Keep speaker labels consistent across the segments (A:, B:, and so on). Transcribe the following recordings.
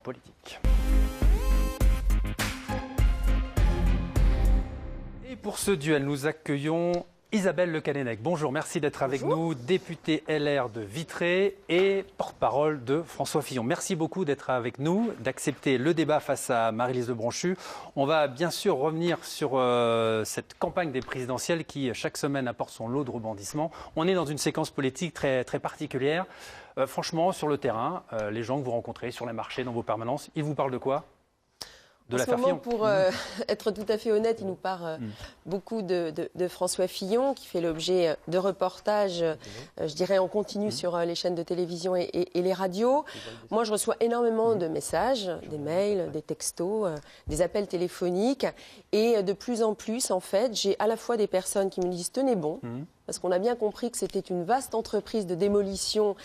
A: politique. Et pour ce duel, nous accueillons Isabelle Le Callennec. Bonjour, merci d'être avec nous, députée LR de Vitré et porte-parole de François Fillon. Merci beaucoup d'être avec nous, d'accepter le débat face à Marie-Lise Lebranchu. On va bien sûr revenir sur cette campagne des présidentielles qui, chaque semaine, apporte son lot de rebondissements. On est dans une séquence politique très, très particulière. Franchement, sur le terrain, les gens que vous rencontrez sur les marchés, dans vos permanences, ils vous parlent de quoi ? De l'affaire Fillon.
B: Pour être tout à fait honnête, il nous parle beaucoup de François Fillon, qui fait l'objet de reportages, je dirais, en continu sur les chaînes de télévision et les radios. Moi, je reçois énormément de messages, des mails, des textos, des appels téléphoniques. Et de plus en plus, en fait, j'ai à la fois des personnes qui me disent « tenez bon », parce qu'on a bien compris que c'était une vaste entreprise de démolition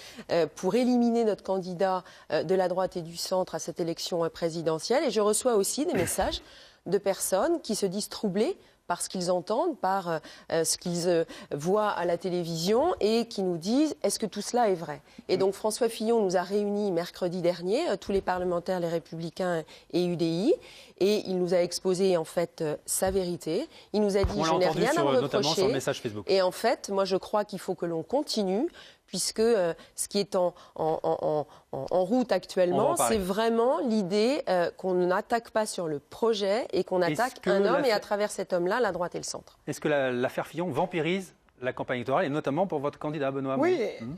B: pour éliminer notre candidat de la droite et du centre à cette élection présidentielle. Et je reçois aussi des messages de personnes qui se disent troublées par ce qu'ils entendent, par ce qu'ils voient à la télévision et qui nous disent « est-ce que tout cela est vrai ?» Et donc François Fillon nous a réunis mercredi dernier, tous les parlementaires, les Républicains et UDI, et il nous a exposé en fait sa vérité. Il nous a dit « je n'ai rien à me
A: notamment sur le
B: reprocher
A: message Facebook. ».
B: Et en fait, moi je crois qu'il faut que l'on continue, puisque ce qui est en route actuellement, c'est vraiment l'idée qu'on n'attaque pas sur le projet et qu'on attaque un homme, et à travers cet homme-là, la droite et le centre.
A: Est-ce que l'affaire Fillon vampirise la campagne électorale, et notamment pour votre candidat Benoît Hamon ?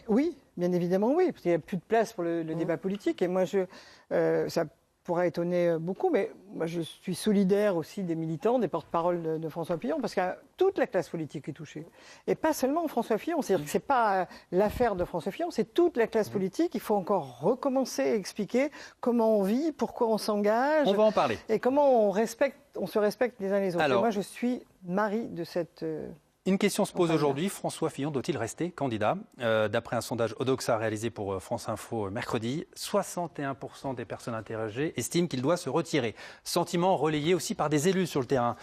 C: Oui, bien évidemment oui, parce qu'il n'y a plus de place pour le débat politique. Et moi, ça pourrait étonner beaucoup, mais moi je suis solidaire aussi des militants, des porte-parole de François Fillon, parce que toute la classe politique est touchée. Et pas seulement François Fillon, c'est-à-dire que ce n'est pas l'affaire de François Fillon, c'est toute la classe politique. Il faut encore recommencer à expliquer comment on vit, pourquoi on s'engage.
A: On va en parler.
C: Et comment on se respecte les uns les autres.
A: Alors,
C: et moi je suis Marie de cette...
A: Une question se pose aujourd'hui, François Fillon doit-il rester candidat ? D'après un sondage Odoxa réalisé pour France Info mercredi, 61% des personnes interrogées estiment qu'il doit se retirer. Sentiment relayé aussi par des élus sur le terrain.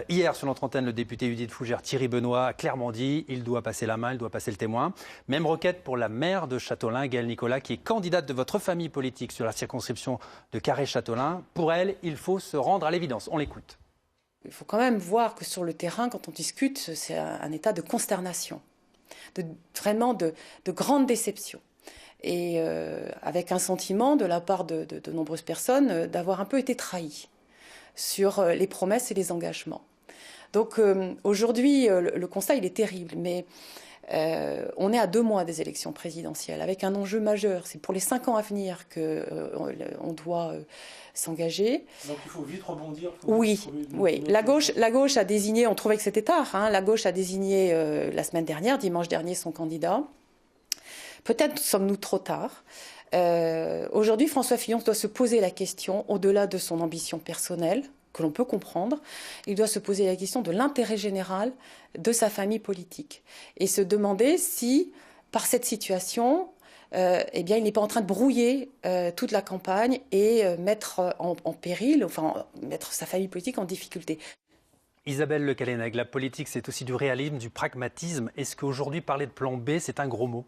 A: Hier, sur notre antenne, le député UDI de Fougères, Thierry Benoît, a clairement dit il doit passer la main, il doit passer le témoin. Même requête pour la maire de Châteaulin, Gaëlle Nicolas, qui est candidate de votre famille politique sur la circonscription de Carhaix-Châteaulin. Pour elle, il faut se rendre à l'évidence. On l'écoute.
D: Il faut quand même voir que sur le terrain, quand on discute, c'est un état de consternation, vraiment de grande déception. Et avec un sentiment de la part de nombreuses personnes d'avoir un peu été trahi sur les promesses et les engagements. Donc aujourd'hui, le constat, il est terrible, mais on est à 2 mois des élections présidentielles, avec un enjeu majeur. C'est pour les 5 ans à venir qu'on doit s'engager.
A: Donc il faut vite rebondir.
D: Oui. La gauche a désigné, on trouvait que c'était tard, la gauche a désigné la semaine dernière, dimanche dernier, son candidat. Peut-être sommes-nous trop tard. Aujourd'hui, François Fillon doit se poser la question, au-delà de son ambition personnelle, que l'on peut comprendre, il doit se poser la question de l'intérêt général de sa famille politique et se demander si, par cette situation, il n'est pas en train de brouiller toute la campagne et mettre en péril, mettre sa famille politique en difficulté.
A: Isabelle Le Callennec, la politique, c'est aussi du réalisme, du pragmatisme. Est-ce qu'aujourd'hui, parler de plan B, c'est un gros mot ?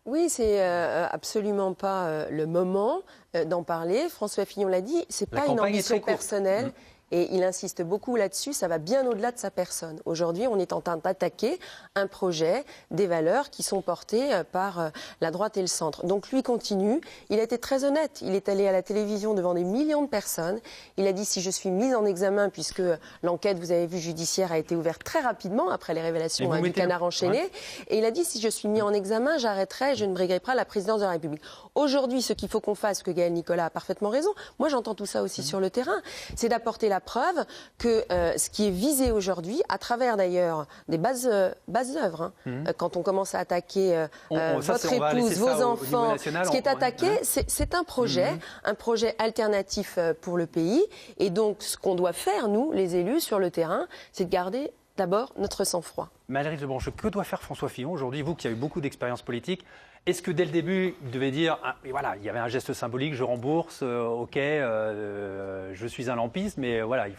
B: Oui, c'est absolument pas le moment d'en parler. François Fillon l'a dit, c'est pas une ambition personnelle. Et il insiste beaucoup là-dessus, ça va bien au-delà de sa personne. Aujourd'hui, on est en train d'attaquer un projet, des valeurs qui sont portées par la droite et le centre. Donc lui continue, il a été très honnête, il est allé à la télévision devant des millions de personnes. Il a dit si je suis mise en examen, puisque l'enquête, vous avez vu, judiciaire a été ouverte très rapidement après les révélations du canard enchaîné. Ouais. Et il a dit si je suis mis en examen, j'arrêterai, je ne briguerai pas la présidence de la République. Aujourd'hui, ce qu'il faut qu'on fasse, que Gaëlle Nicolas a parfaitement raison, moi j'entends tout ça aussi sur le terrain, c'est d'apporter la preuve que ce qui est visé aujourd'hui, à travers d'ailleurs des bases œuvres, quand on commence à attaquer votre épouse, vos enfants, ce qui est attaqué, c'est un projet alternatif pour le pays. Et donc, ce qu'on doit faire, nous, les élus, sur le terrain, c'est de garder d'abord notre sang-froid.
A: Marie-Lise Lebranchu, que doit faire François Fillon aujourd'hui, vous qui avez beaucoup d'expérience politique? Est-ce que dès le début, il devait dire, voilà, il y avait un geste symbolique, je rembourse, ok, je suis un lampiste, mais voilà, il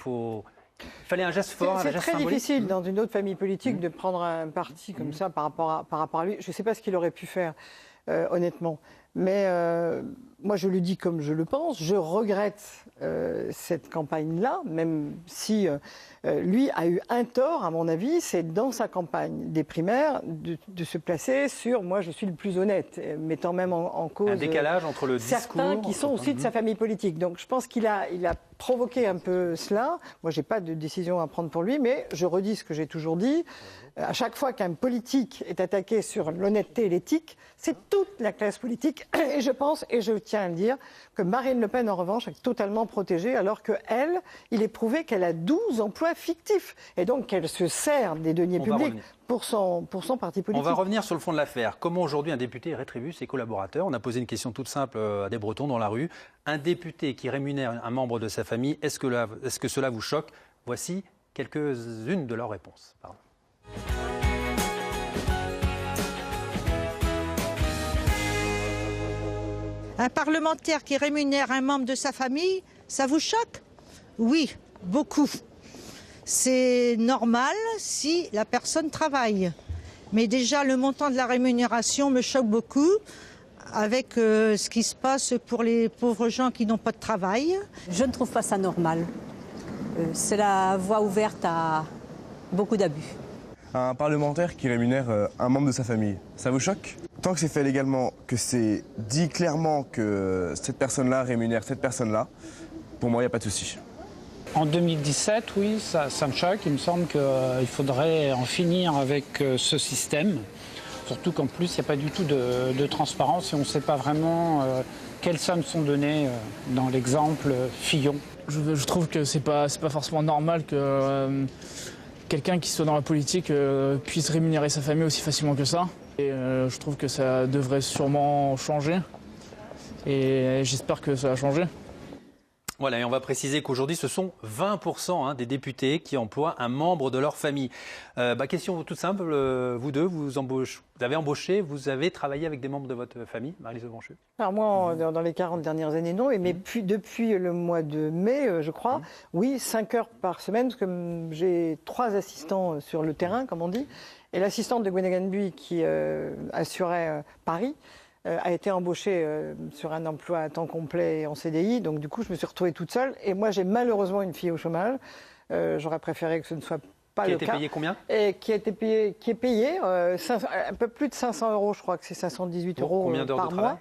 A: fallait un geste fort, un geste symbolique.
C: C'est très difficile dans une autre famille politique de prendre un parti comme ça par rapport à lui. Je ne sais pas ce qu'il aurait pu faire, honnêtement. Mais moi, je le dis comme je le pense, je regrette cette campagne-là, même si lui a eu un tort, à mon avis, c'est dans sa campagne des primaires de se placer sur « moi, je suis le plus honnête », mettant même en cause
A: un décalage entre le discours...
C: certains qui sont aussi de sa famille politique. Donc je pense qu'il a provoqué un peu cela. Moi, je n'ai pas de décision à prendre pour lui, mais je redis ce que j'ai toujours dit. À chaque fois qu'un politique est attaqué sur l'honnêteté et l'éthique, c'est toute la classe politique. Et je pense, et je tiens à le dire, que Marine Le Pen, en revanche, est totalement protégée, alors qu'elle, il est prouvé qu'elle a 12 emplois fictifs. Et donc qu'elle se sert des deniers publics pour son parti politique.
A: On va revenir sur le fond de l'affaire. Comment aujourd'hui un député rétribue ses collaborateurs? On a posé une question toute simple à des Bretons dans la rue. Un député qui rémunère un membre de sa famille, est-ce que cela vous choque? Voici quelques-unes de leurs réponses. Pardon.
E: Un parlementaire qui rémunère un membre de sa famille, ça vous choque? Oui, beaucoup. C'est normal si la personne travaille. Mais déjà, le montant de la rémunération me choque beaucoup avec ce qui se passe pour les pauvres gens qui n'ont pas de travail.
F: Je ne trouve pas ça normal. C'est la voie ouverte à beaucoup d'abus.
G: Un parlementaire qui rémunère un membre de sa famille, ça vous choque? Tant que c'est fait légalement, que c'est dit clairement que cette personne-là rémunère cette personne-là, pour moi, il n'y a pas de souci.
H: En 2017, oui, ça me choque. Il me semble qu'il faudrait en finir avec ce système. Surtout qu'en plus, il n'y a pas du tout de transparence et on ne sait pas vraiment quelles sommes sont données dans l'exemple Fillon.
I: Je trouve que c'est pas forcément normal que quelqu'un qui soit dans la politique puisse rémunérer sa famille aussi facilement que ça. Et je trouve que ça devrait sûrement changer. Et j'espère que ça va changer.
A: Voilà, et on va préciser qu'aujourd'hui, ce sont 20% des députés qui emploient un membre de leur famille. Question toute simple, vous deux, vous avez embauché, vous avez travaillé avec des membres de votre famille, Marie-Lise Branchu?
C: Alors moi, dans les 40 dernières années, non, mais depuis le mois de mai, je crois, oui, 5 heures par semaine, parce que j'ai 3 assistants sur le terrain, comme on dit, et l'assistante de Gwennagan Bui qui assurait Paris, a été embauchée sur un emploi à temps complet en CDI. Donc du coup, je me suis retrouvée toute seule. Et moi, j'ai malheureusement une fille au chômage. J'aurais préféré que ce ne soit pas le cas. Qui a été
A: payée combien?
C: Et qui est payée un peu plus de 500 €, je crois que c'est 518 € par mois.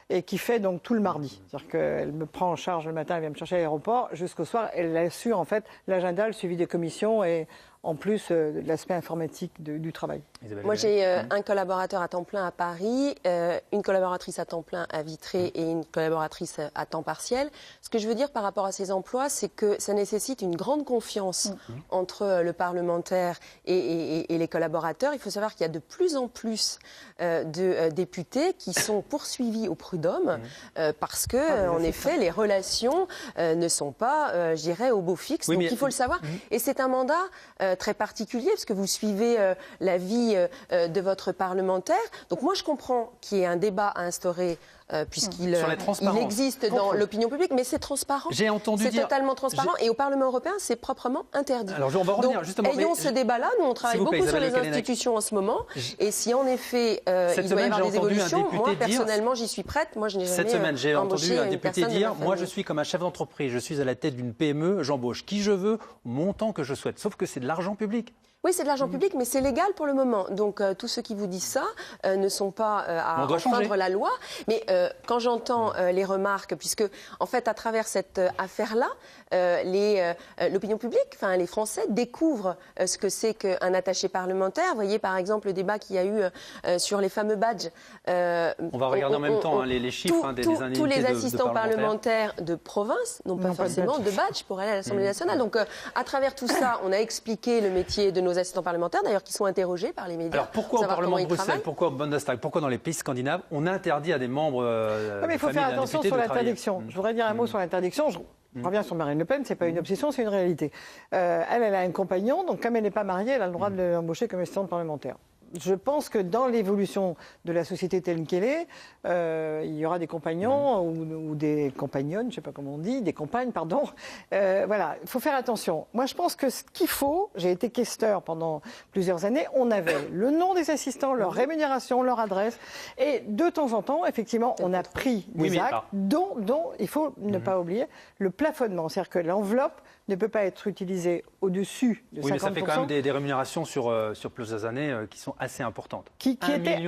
C: Et qui fait donc tout le mardi. C'est-à-dire qu'elle me prend en charge le matin, elle vient me chercher à l'aéroport. Jusqu'au soir, elle assure en fait l'agenda, le suivi des commissions et en plus l'aspect informatique du travail.
B: Moi, j'ai un collaborateur à temps plein à Paris, une collaboratrice à temps plein à Vitré et une collaboratrice à temps partiel. Ce que je veux dire par rapport à ces emplois, c'est que ça nécessite une grande confiance entre le parlementaire et les collaborateurs. Il faut savoir qu'il y a de plus en plus de députés qui sont poursuivis au prud'homme parce que, en effet, les relations ne sont pas, je dirais, au beau fixe. Donc, il faut le savoir. Et c'est un mandat très particulier parce que vous suivez la vie de votre parlementaire. Donc moi, je comprends qu'il y ait un débat à instaurer puisqu'il existe dans l'opinion publique, mais c'est transparent.
A: J'ai entendu dire...
B: C'est totalement transparent et au Parlement européen, c'est proprement interdit.
A: Alors, on va revenir justement...
B: Ayons ce débat-là. Nous, on travaille beaucoup sur les institutions en ce moment. Et si en effet, il doit y avoir des évolutions, moi, personnellement, j'y suis prête. Moi, je n'ai jamais
A: Cette semaine, j'ai entendu un député dire « Moi, je suis comme un chef d'entreprise. Je suis à la tête d'une PME. J'embauche qui je veux, au montant que je souhaite. » Sauf que c'est de l'argent public.
B: Oui, c'est de l'argent public, mais c'est légal pour le moment. Donc, tous ceux qui vous disent ça ne sont pas à enfreindre la loi. Mais quand j'entends les remarques, puisque, en fait, à travers cette affaire-là, l'opinion publique, enfin, les Français découvrent ce que c'est qu'un attaché parlementaire. Vous voyez, par exemple, le débat qu'il y a eu sur les fameux badges.
A: On va regarder en même temps les chiffres des indemnités.
B: Tous les assistants parlementaires de province n'ont pas forcément de badge pour aller à l'Assemblée nationale. Donc, à travers tout ça, on a expliqué le métier de nos assistants parlementaires, d'ailleurs, qui sont interrogés par les médias.
A: Alors pourquoi au Parlement de Bruxelles, pourquoi au Bundestag, pourquoi dans les pays scandinaves, on interdit à des membres
C: mais il faut faire attention sur l'interdiction. Je voudrais dire un mot sur l'interdiction. Je reviens sur Marine Le Pen, c'est pas une obsession, c'est une réalité. Elle a un compagnon, donc comme elle n'est pas mariée, elle a le droit de l'embaucher comme assistante parlementaire. Je pense que dans l'évolution de la société telle qu'elle est, il y aura des compagnons ou des compagnonnes, je ne sais pas comment on dit, des compagnes, pardon. Voilà, il faut faire attention. Moi, je pense que ce qu'il faut, j'ai été questeur pendant plusieurs années, on avait le nom des assistants, leur rémunération, leur adresse, et de temps en temps, effectivement, on a pris des actes dont il faut ne pas oublier le plafonnement. C'est-à-dire que l'enveloppe ne peut pas être utilisée au-dessus de 50%.
A: Oui, mais ça fait quand même des rémunérations sur plusieurs années qui sont assez importantes.
C: Qui étaient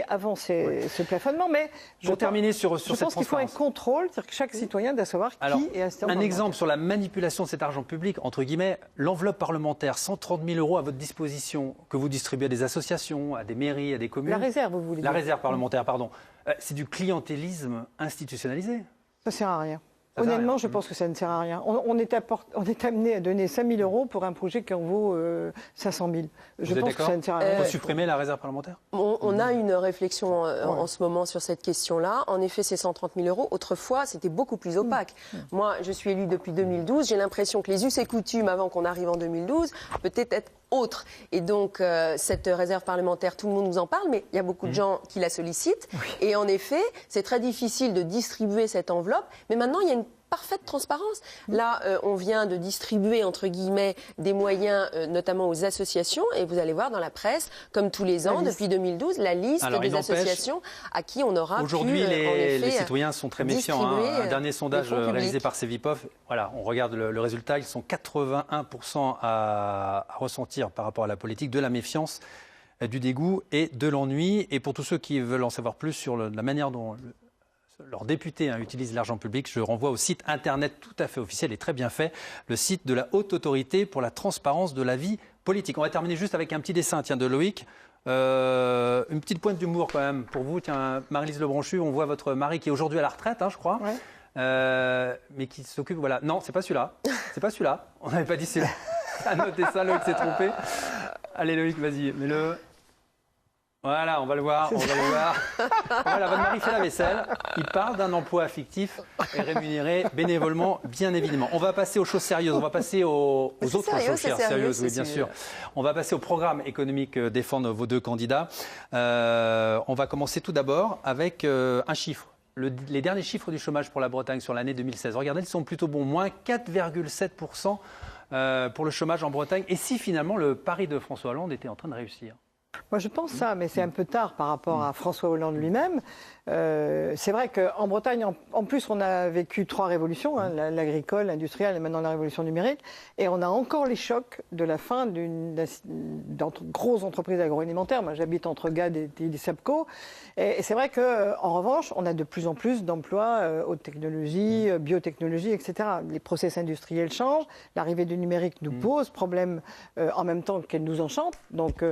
C: avant ce plafonnement. Mais
A: pour terminer sur cette transparence.
C: Je pense qu'il faut un contrôle, c'est-à-dire que chaque citoyen doit savoir qui est assistant.
A: Un exemple sur la manipulation de cet argent public, entre guillemets, l'enveloppe parlementaire, 130 000 € à votre disposition, que vous distribuez à des associations, à des mairies, à des communes.
C: La réserve, vous voulez dire.
A: La réserve parlementaire, pardon. C'est du clientélisme institutionnalisé.
C: Ça ne sert à rien. Honnêtement, je pense que ça ne sert à rien. On est amené à donner 5 000 € pour un projet qui en vaut 500 000. Je pense que ça ne sert à rien.
A: Il faut supprimer la réserve parlementaire ?
B: On a une réflexion en ce moment sur cette question-là. En effet, c'est 130 000 €. Autrefois, c'était beaucoup plus opaque. Moi, je suis élue depuis 2012. J'ai l'impression que les us et coutumes, avant qu'on arrive en 2012, peut-être être autre. Et donc, cette réserve parlementaire, tout le monde nous en parle, mais il y a beaucoup de gens qui la sollicitent. Oui. Et en effet, c'est très difficile de distribuer cette enveloppe. Mais maintenant, il y a une parfaite transparence. Là, on vient de distribuer, entre guillemets, des moyens, notamment aux associations. Et vous allez voir dans la presse, comme tous les ans, depuis 2012, la liste des associations à qui on aura
A: aujourd'hui, les citoyens sont très méfiants. Un dernier sondage réalisé par Cevipof, voilà, on regarde le résultat, ils sont 81% à ressentir par rapport à la politique de la méfiance, du dégoût et de l'ennui. Et pour tous ceux qui veulent en savoir plus sur la manière dont leurs députés utilisent l'argent public, je renvoie au site internet tout à fait officiel et très bien fait, le site de la Haute Autorité pour la transparence de la vie politique. On va terminer juste avec un petit dessin de Loïc. Une petite pointe d'humour quand même pour vous. Tiens, Marie-Lise Lebranchu, on voit votre mari qui est aujourd'hui à la retraite, je crois. Ouais. Mais qui s'occupe, voilà. Non, c'est pas celui-là. C'est pas celui-là. On n'avait pas dit celui-là. À noter ça, Loïc s'est trompé. Allez Loïc, vas-y, mets-le. Voilà, on va le voir, Voilà, votre mari fait la vaisselle, il part d'un emploi fictif et rémunéré bénévolement, bien évidemment. On va passer aux choses sérieuses, on va passer aux autres choses sérieuses, oui, bien sûr. On va passer au programme économique que défendent vos deux candidats. On va commencer tout d'abord avec un chiffre. Les derniers chiffres du chômage pour la Bretagne sur l'année 2016. Regardez, ils sont plutôt bons, moins 4,7% pour le chômage en Bretagne. Et si finalement le pari de François Hollande était en train de réussir ?
C: Moi, je pense ça, mais c'est un peu tard par rapport à François Hollande lui-même. C'est vrai qu'en Bretagne, en plus, on a vécu 3 révolutions, l'agricole, l'industrielle et maintenant la révolution numérique. Et on a encore les chocs de la fin d'une grosse entreprise agroalimentaire. Moi, j'habite entre Gade et Sapco. Et c'est vrai qu'en revanche, on a de plus en plus d'emplois, haute technologie, biotechnologie, etc. Les process industriels changent. L'arrivée du numérique nous pose problème en même temps qu'elle nous enchante. Donc,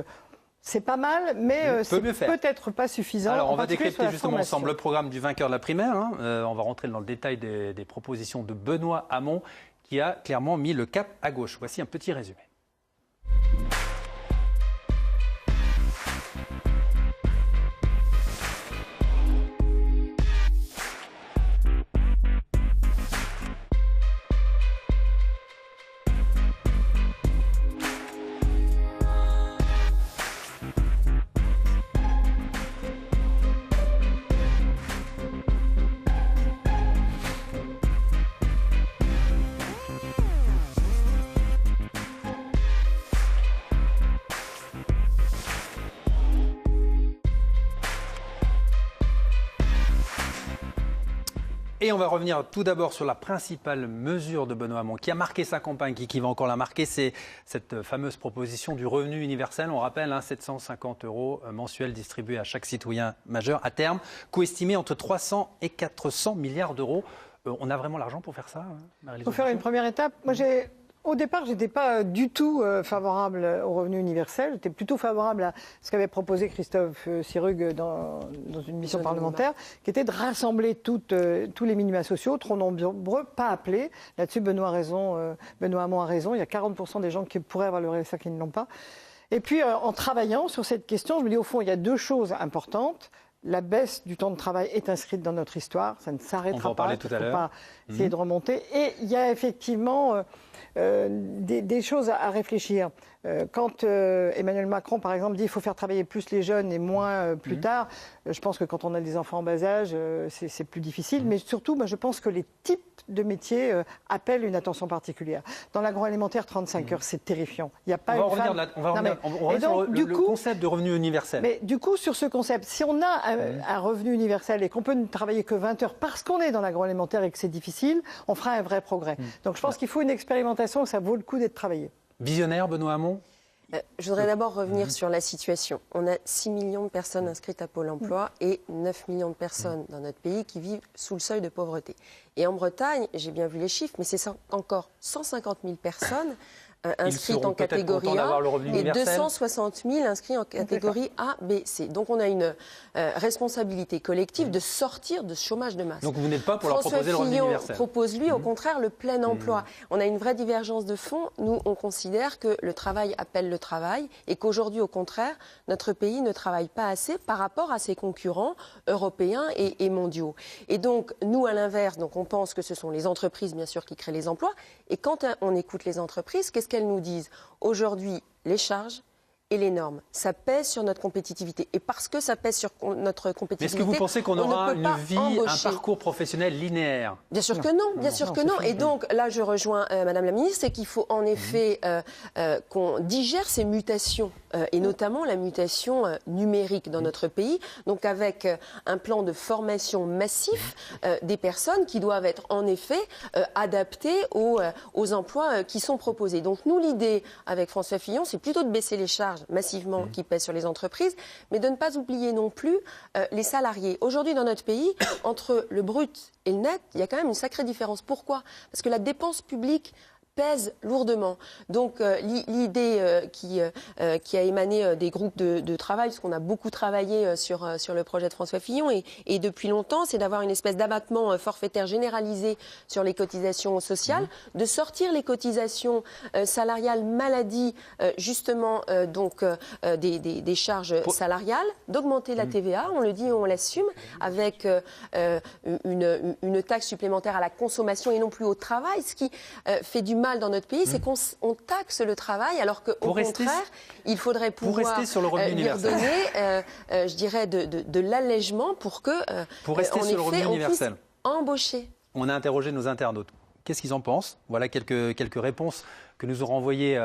C: c'est pas mal, mais c'est peut-être pas suffisant.
A: Alors, on va décrypter justement ensemble le programme du vainqueur de la primaire. On va rentrer dans le détail des propositions de Benoît Hamon, qui a clairement mis le cap à gauche. Voici un petit résumé. Et on va revenir tout d'abord sur la principale mesure de Benoît Hamon qui a marqué sa campagne, qui va encore la marquer, c'est cette fameuse proposition du revenu universel. On rappelle, 750 € mensuels distribués à chaque citoyen majeur à terme, coût estimé entre 300 et 400 milliards d'euros. On a vraiment l'argent pour faire ça, Marie-Lise ?
C: Pour faire une première étape, moi au départ, je n'étais pas du tout favorable au revenu universel. J'étais plutôt favorable à ce qu'avait proposé Christophe Sirugue dans une mission parlementaire, qui était de rassembler tous les minima sociaux, trop nombreux, pas appelés. Là-dessus, Benoît Hamon a raison. Il y a 40% des gens qui pourraient avoir le RSA qui ne l'ont pas. Et puis, en travaillant sur cette question, je me dis, au fond, il y a 2 choses importantes. La baisse du temps de travail est inscrite dans notre histoire. Ça ne s'arrêtera pas. Il ne faut pas essayer de remonter. Et il y a effectivement des choses à réfléchir. Quand Emmanuel Macron, par exemple, dit qu'il faut faire travailler plus les jeunes et moins plus tard, je pense que quand on a des enfants en bas âge, c'est plus difficile. Mais surtout, je pense que les types de métiers appellent une attention particulière. Dans l'agroalimentaire, 35 heures, c'est terrifiant. Il n'y a pas
A: on va revenir sur le concept de revenu universel.
C: Mais du coup, sur ce concept, si on a un revenu universel et qu'on peut ne travailler que 20 heures parce qu'on est dans l'agroalimentaire et que c'est difficile, on fera un vrai progrès. Donc je pense qu'il faut une expérimentation et ça vaut le coup d'être travaillé.
A: Visionnaire, Benoît Hamon?
B: Je voudrais d'abord revenir sur la situation. On a 6 millions de personnes inscrites à Pôle emploi et 9 millions de personnes dans notre pays qui vivent sous le seuil de pauvreté. Et en Bretagne, j'ai bien vu les chiffres, mais c'est encore 150 000 personnes inscrites en catégorie A et 260 000 inscrits en catégorie A, B, C. Donc on a une responsabilité collective de sortir de ce chômage de masse.
A: Donc vous n'êtes pas pour leur proposer le revenu universel?
B: François Fillon propose lui au contraire le plein emploi. On a une vraie divergence de fond. Nous, on considère que le travail appelle le travail et qu'aujourd'hui, au contraire, notre pays ne travaille pas assez par rapport à ses concurrents européens et mondiaux. Et donc, nous, à l'inverse, donc on pense que ce sont les entreprises, bien sûr, qui créent les emplois. Et quand on écoute les entreprises, qu'est-ce qu'elles nous disent? Aujourd'hui, les charges et les normes, ça pèse sur notre compétitivité. Et parce que ça pèse sur notre compétitivité,
A: mais est-ce que vous pensez qu'on aura une vie, un parcours professionnel linéaire?
B: Bien sûr que non, bien sûr que non. Et donc là, je rejoins Madame la Ministre, c'est qu'il faut en effet qu'on digère ces mutations, et notamment la mutation numérique dans notre pays. Donc avec un plan de formation massif des personnes qui doivent être en effet adaptées aux emplois qui sont proposés. Donc nous, l'idée avec François Fillon, c'est plutôt de baisser les charges massivement qui pèsent sur les entreprises, mais de ne pas oublier non plus les salariés. Aujourd'hui, dans notre pays, entre le brut et le net, il y a quand même une sacrée différence. Pourquoi? Parce que la dépense publique pèse lourdement. Donc l'idée qui a émané des groupes de travail, parce qu'on a beaucoup travaillé sur le projet de François Fillon et depuis longtemps, c'est d'avoir une espèce d'abattement forfaitaire généralisé sur les cotisations sociales, de sortir les cotisations salariales maladie, justement des charges salariales, d'augmenter la TVA, on le dit et on l'assume, avec une taxe supplémentaire à la consommation et non plus au travail, ce qui fait du mal dans notre pays, c'est qu'on taxe le travail, alors qu'au contraire, il faudrait pouvoir lui redonner, je dirais, de l'allègement pour que,
A: pour rester sur le revenu universel,
B: embaucher.
A: On a interrogé nos internautes. Qu'est-ce qu'ils en pensent? Voilà quelques réponses que nous auront envoyées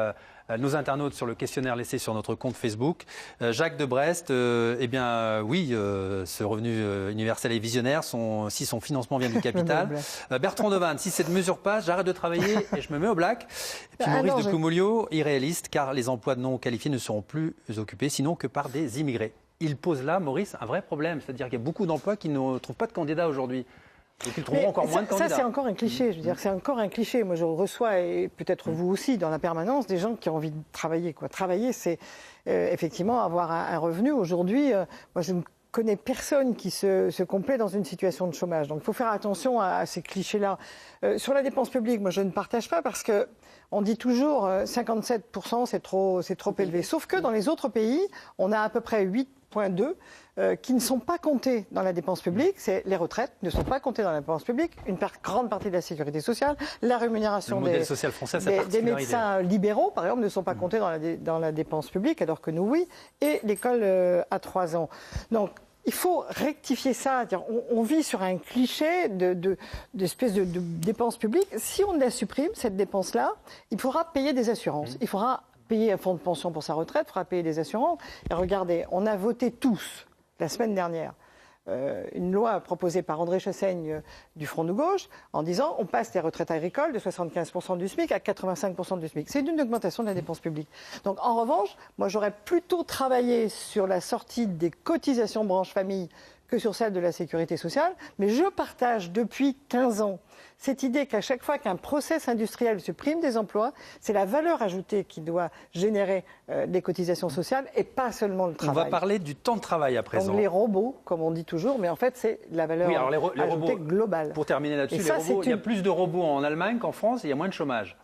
A: nos internautes sur le questionnaire laissé sur notre compte Facebook. Jacques de Brest, eh bien oui, ce revenu universel est visionnaire, si son financement vient du capital. Bertrand Devanne, si cette mesure passe, j'arrête de travailler et je me mets au black. Et puis Maurice de Ploumolio, irréaliste, car les emplois non qualifiés ne seront plus occupés, sinon que par des immigrés. Il pose là, Maurice, un vrai problème, c'est-à-dire qu'il y a beaucoup d'emplois qui ne trouvent pas de candidats aujourd'hui. Donc ils trouveront encore moins de candidats.
C: Ça, c'est encore un cliché. Je veux dire, c'est encore un cliché. Moi, je reçois, et peut-être vous aussi, dans la permanence, des gens qui ont envie de travailler. Travailler, c'est effectivement avoir un revenu. Aujourd'hui, moi, je ne connais personne qui se complaît dans une situation de chômage. Donc, il faut faire attention à ces clichés-là. Sur la dépense publique, moi, je ne partage pas parce que on dit toujours 57%, c'est trop élevé. Sauf que dans les autres pays, on a à peu près 8,2 qui ne sont pas comptés dans la dépense publique. C'est les retraites ne sont pas comptées dans la dépense publique, une grande partie de la sécurité sociale, la rémunération des médecins libéraux, par exemple, ne sont pas comptés dans la dépense publique, alors que nous, oui, et l'école à 3 ans. Donc, il faut rectifier ça. On vit sur un cliché d'espèce de dépense publique. Si on la supprime, cette dépense-là, il faudra payer des assurances. Il faudra payer un fonds de pension pour sa retraite, il faudra payer des assurances. Et regardez, on a voté tous, la semaine dernière, une loi proposée par André Chassaigne du Front de Gauche en disant on passe les retraites agricoles de 75% du SMIC à 85% du SMIC. C'est une augmentation de la dépense publique. Donc en revanche, moi j'aurais plutôt travaillé sur la sortie des cotisations branche famille que sur celle de la sécurité sociale, mais je partage depuis 15 ans cette idée qu'à chaque fois qu'un process industriel supprime des emplois, c'est la valeur ajoutée qui doit générer des cotisations sociales et pas seulement le travail.
A: On va parler du temps de travail à présent.
C: Donc les robots, comme on dit toujours, mais en fait c'est la valeur ajoutée globale.
A: Pour terminer là-dessus, les robots, il y a plus de robots en Allemagne qu'en France et il y a moins de chômage.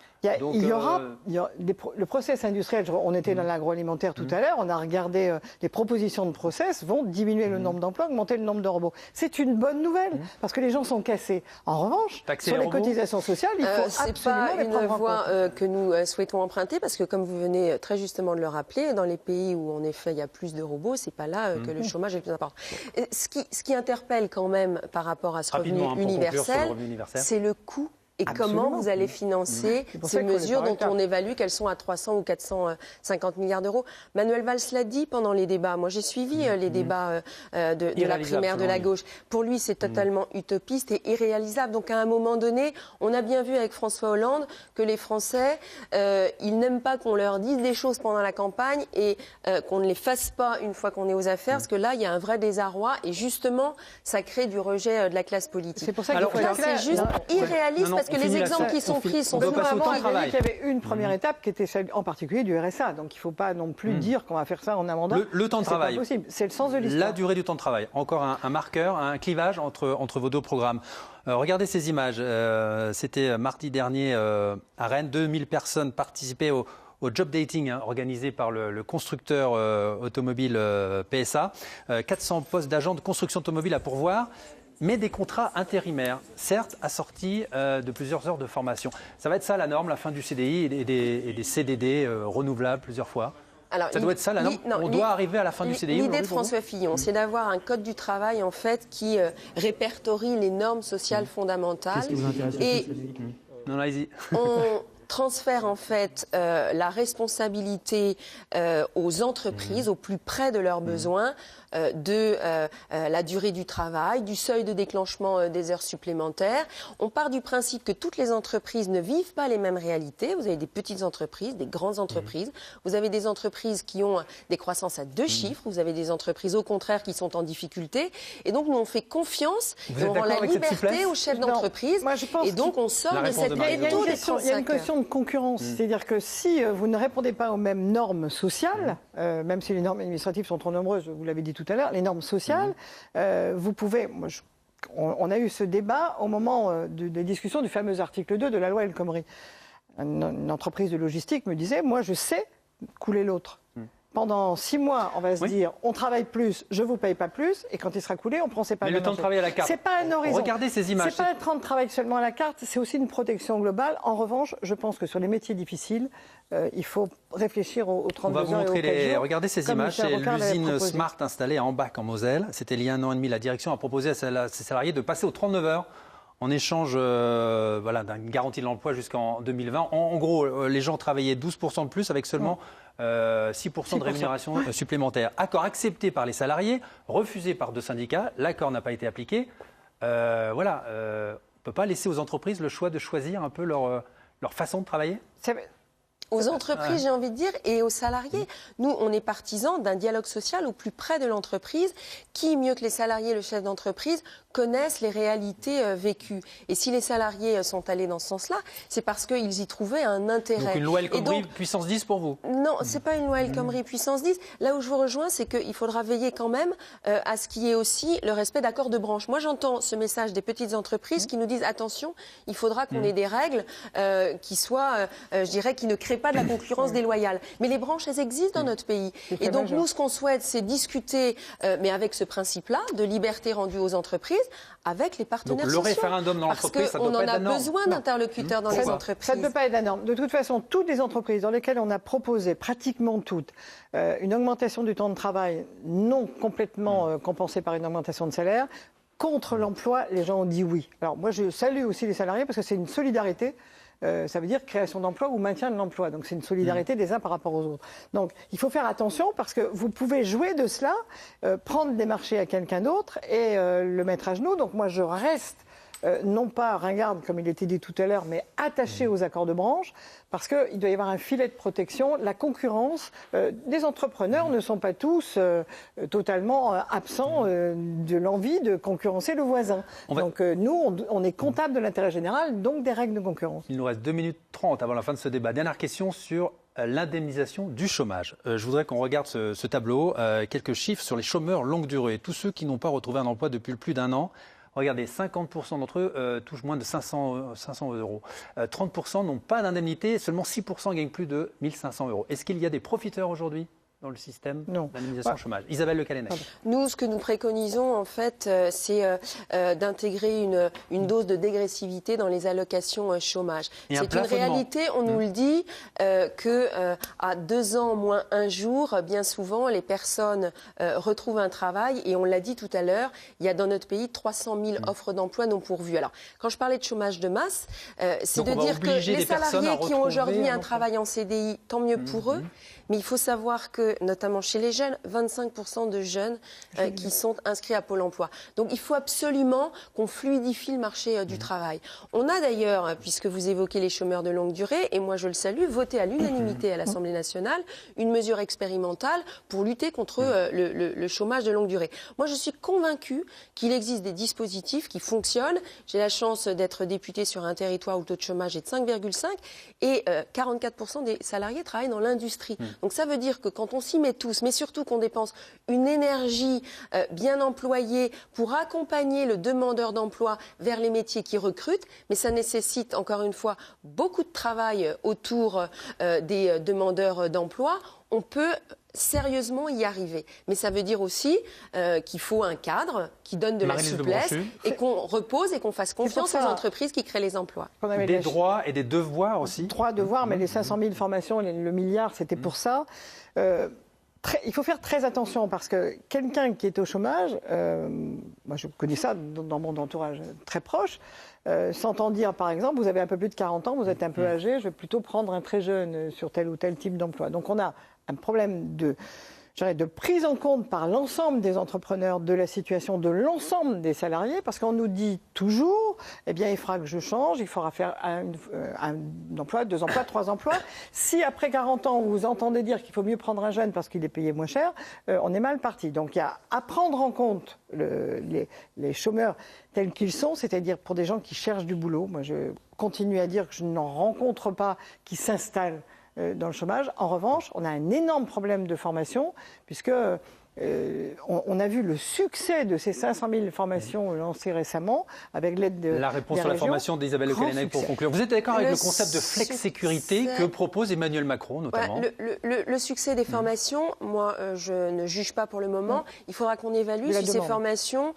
C: Il y aura le process industriel. On était dans l'agroalimentaire tout à l'heure. On a regardé les propositions de process vont diminuer le nombre d'emplois, augmenter le nombre de robots. C'est une bonne nouvelle parce que les gens sont cassés. En revanche, sur les cotisations sociales, il faut absolument les prendre en compte.
B: C'est pas une voie que nous souhaitons emprunter parce que, comme vous venez très justement de le rappeler, dans les pays où en effet il y a plus de robots, c'est pas là que le chômage est le plus important. Ce qui interpelle quand même par rapport à ce revenu universel, c'est le coût. Et comment vous allez financer ces mesures dont on évalue qu'elles sont à 300 ou 450 milliards d'euros? Manuel Valls l'a dit pendant les débats. Moi, j'ai suivi les débats de la primaire de la gauche. Pour lui, c'est totalement utopiste et irréalisable. Donc, à un moment donné, on a bien vu avec François Hollande que les Français, ils n'aiment pas qu'on leur dise des choses pendant la campagne et qu'on ne les fasse pas une fois qu'on est aux affaires, parce que là, il y a un vrai désarroi et justement, ça crée du rejet de la classe politique.
C: C'est pour ça qu'il faut
B: là, c'est juste irréaliste. Parce que les exemples qui sont pris sont
C: avant, il y avait une première étape qui était celle en particulier du RSA. Donc il ne faut pas non plus dire qu'on va faire ça en un mandat.
A: Le temps de travail.
C: C'est pas possible. C'est le sens de l'histoire.
A: La durée du temps de travail. Encore un marqueur, un clivage entre vos deux programmes. Regardez ces images. C'était mardi dernier à Rennes. 2000 personnes participaient au job dating organisé par le constructeur automobile PSA. 400 postes d'agents de construction automobile à pourvoir. Mais des contrats intérimaires, certes assortis de plusieurs heures de formation. Ça va être ça la norme, la fin du CDI et des CDD renouvelables plusieurs fois? Alors, ça doit être ça la norme. On doit arriver à la fin du CDI.
B: L'idée de François Fillon, c'est d'avoir un code du travail en fait qui répertorie les normes sociales fondamentales.
A: Qu'est-ce qui vous intéresse? Non, allez-y.
B: On transfère en fait la responsabilité aux entreprises, au plus près de leurs besoins, de la durée du travail, du seuil de déclenchement des heures supplémentaires. On part du principe que toutes les entreprises ne vivent pas les mêmes réalités. Vous avez des petites entreprises, des grandes entreprises. Vous avez des entreprises qui ont des croissances à 2 chiffres. Vous avez des entreprises au contraire qui sont en difficulté. Et donc nous on fait confiance et on rend la liberté aux chefs d'entreprise. Et donc on sort de cette méthode des 35 heures.
C: Il y a une question de concurrence. C'est-à-dire que si vous ne répondez pas aux mêmes normes sociales, même si les normes administratives sont trop nombreuses, vous l'avez dit tout à l'heure, les normes sociales, vous pouvez... On a eu ce débat au moment des discussions du fameux article 2 de la loi El Khomri. Une entreprise de logistique me disait, moi je sais couler l'autre. Pendant 6 mois, on va se dire, on travaille plus, je ne vous paye pas plus, et quand il sera coulé, on prend ses pas.
A: Mais le temps de travail à la carte.
C: C'est pas un horizon.
A: Regardez ces images.
C: C'est pas un temps de travail seulement à la carte, c'est aussi une protection globale. En revanche, je pense que sur les métiers difficiles, il faut réfléchir aux 32 heures. On va vous montrer
A: regardez ces images. C'est l'usine Smart installée à Ambach en Moselle. C'était il y a 1 an et demi. La direction a proposé à ses salariés de passer aux 39 heures. En échange d'une garantie de l'emploi jusqu'en 2020. En gros, les gens travaillaient 12% de plus avec seulement 6% de rémunération supplémentaire. Accord accepté par les salariés, refusé par 2 syndicats. L'accord n'a pas été appliqué. On ne peut pas laisser aux entreprises le choix de choisir un peu leur façon de travailler.
B: Aux entreprises, j'ai envie de dire, et aux salariés. Nous, on est partisans d'un dialogue social au plus près de l'entreprise. Qui, mieux que les salariés, le chef d'entreprise, connaissent les réalités vécues. Et si les salariés sont allés dans ce sens-là, c'est parce qu'ils y trouvaient un intérêt.
A: Donc une loi El Khomri puissance 10 pour vous?
B: Non, c'est pas une loi El Khomri puissance 10. Là où je vous rejoins, c'est qu'il faudra veiller quand même à ce qu'il y ait aussi le respect d'accords de branche. Moi, j'entends ce message des petites entreprises qui nous disent attention, il faudra qu'on ait des règles qui soient, je dirais, qui ne créent pas de la concurrence déloyale. Mais les branches, elles existent dans notre pays. Et donc, nous, ce qu'on souhaite, c'est discuter, mais avec ce principe-là, de liberté rendue aux entreprises, avec les partenaires sociaux.
A: Donc, le référendum dans l'entreprise, ça doit pas être la norme.
B: Parce qu'on en a besoin d'interlocuteurs dans les entreprises.
C: Ça ne peut pas être la norme. De toute façon, toutes les entreprises dans lesquelles on a proposé, pratiquement toutes, une augmentation du temps de travail non complètement compensée par une augmentation de salaire, contre l'emploi, les gens ont dit oui. Alors moi, je salue aussi les salariés parce que c'est une solidarité. Ça veut dire création d'emploi ou maintien de l'emploi. Donc c'est une solidarité des uns par rapport aux autres. Donc il faut faire attention parce que vous pouvez jouer de cela, prendre des marchés à quelqu'un d'autre et le mettre à genoux. Donc moi je reste non pas ringarde comme il était dit tout à l'heure, mais attaché aux accords de branche parce qu'il doit y avoir un filet de protection. La concurrence des entrepreneurs ne sont pas tous totalement absents de l'envie de concurrencer le voisin. Donc nous, on est comptable de l'intérêt général, donc des règles de concurrence.
A: Il nous reste 2 minutes 30 avant la fin de ce débat. Dernière question sur l'indemnisation du chômage. Je voudrais qu'on regarde ce tableau, quelques chiffres sur les chômeurs longue durée, tous ceux qui n'ont pas retrouvé un emploi depuis plus d'1 an. Regardez, 50% d'entre eux touchent moins de 500 euros. 30% n'ont pas d'indemnité, seulement 6% gagnent plus de 1 500 euros. Est-ce qu'il y a des profiteurs aujourd'hui dans le système d'indemnisation chômage? Isabelle Le Callennec.
B: Nous, ce que nous préconisons, en fait, c'est d'intégrer une dose de dégressivité dans les allocations chômage. C'est une réalité, on nous le dit, qu'à 2 ans moins 1 jour, bien souvent, les personnes retrouvent un travail. Et on l'a dit tout à l'heure, il y a dans notre pays 300 000 offres d'emploi non pourvues. Alors, quand je parlais de chômage de masse, c'est de dire que les salariés qui ont aujourd'hui un travail en CDI, tant mieux pour eux. Mais il faut savoir que, notamment chez les jeunes, 25% de jeunes qui sont inscrits à Pôle emploi. Donc il faut absolument qu'on fluidifie le marché du travail. On a d'ailleurs, puisque vous évoquez les chômeurs de longue durée, et moi je le salue, voté à l'unanimité à l'Assemblée nationale une mesure expérimentale pour lutter contre le chômage de longue durée. Moi je suis convaincue qu'il existe des dispositifs qui fonctionnent. J'ai la chance d'être députée sur un territoire où le taux de chômage est de 5,5 et 44% des salariés travaillent dans l'industrie. Donc ça veut dire que quand on s'y met tous, mais surtout qu'on dépense une énergie bien employée pour accompagner le demandeur d'emploi vers les métiers qui recrutent, mais ça nécessite encore une fois beaucoup de travail autour des demandeurs d'emploi, on peut sérieusement y arriver. Mais ça veut dire aussi qu'il faut un cadre qui donne de la souplesse et qu'on repose et qu'on fasse confiance aux entreprises qui créent les emplois.
A: Des droits et des devoirs aussi.
C: 3 devoirs, mais les 500 000 formations, le milliard, c'était pour ça. Il faut faire très attention parce que quelqu'un qui est au chômage, moi je connais ça dans mon entourage très proche, s'entend dire par exemple, vous avez un peu plus de 40 ans, vous êtes un peu âgé, je vais plutôt prendre un très jeune sur tel ou tel type d'emploi. Donc on a un problème de prise en compte par l'ensemble des entrepreneurs de la situation de l'ensemble des salariés, parce qu'on nous dit toujours, eh bien, il faudra que je change, il faudra faire un emploi, 2 emplois, 3 emplois. Si après 40 ans, vous entendez dire qu'il faut mieux prendre un jeune parce qu'il est payé moins cher, on est mal parti. Donc il y a à prendre en compte les chômeurs tels qu'ils sont, c'est-à-dire pour des gens qui cherchent du boulot. Moi, je continue à dire que je n'en rencontre pas qui s'installent dans le chômage. En revanche, on a un énorme problème de formation, puisque on a vu le succès de ces 500 000 formations lancées récemment avec l'aide de
A: la réponse sur la formation d'Isabelle Le Callennec pour conclure. Vous êtes d'accord avec le concept de flex-sécurité que propose Emmanuel Macron notamment?
B: Le succès des formations, moi je ne juge pas pour le moment. Il faudra qu'on évalue si ces formations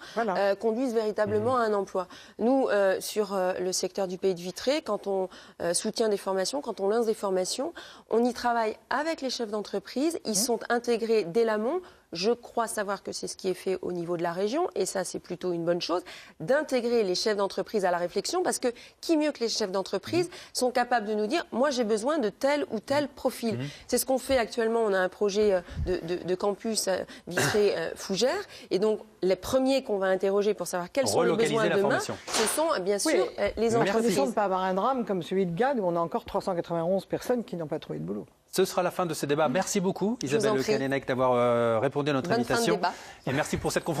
B: conduisent véritablement à un emploi. Nous, sur le secteur du Pays de Vitré, quand on soutient des formations, quand on lance des formations, on y travaille avec les chefs d'entreprise. Ils sont intégrés dès l'amont. Je crois savoir que c'est ce qui est fait au niveau de la région, et ça c'est plutôt une bonne chose, d'intégrer les chefs d'entreprise à la réflexion, parce que qui mieux que les chefs d'entreprise sont capables de nous dire « moi j'ai besoin de tel ou tel profil ». C'est ce qu'on fait actuellement, on a un projet de campus Vitré-Fougères, et donc les premiers qu'on va interroger pour savoir quels sont les besoins demain, ce sont bien sûr les entreprises.
C: Merci de ne pas avoir un drame comme celui de Gade, où on a encore 391 personnes qui n'ont pas trouvé de boulot.
A: Ce sera la fin de ce débat. Merci beaucoup Isabelle Le Callennec d'avoir répondu à notre invitation. Et merci pour cette confrontation.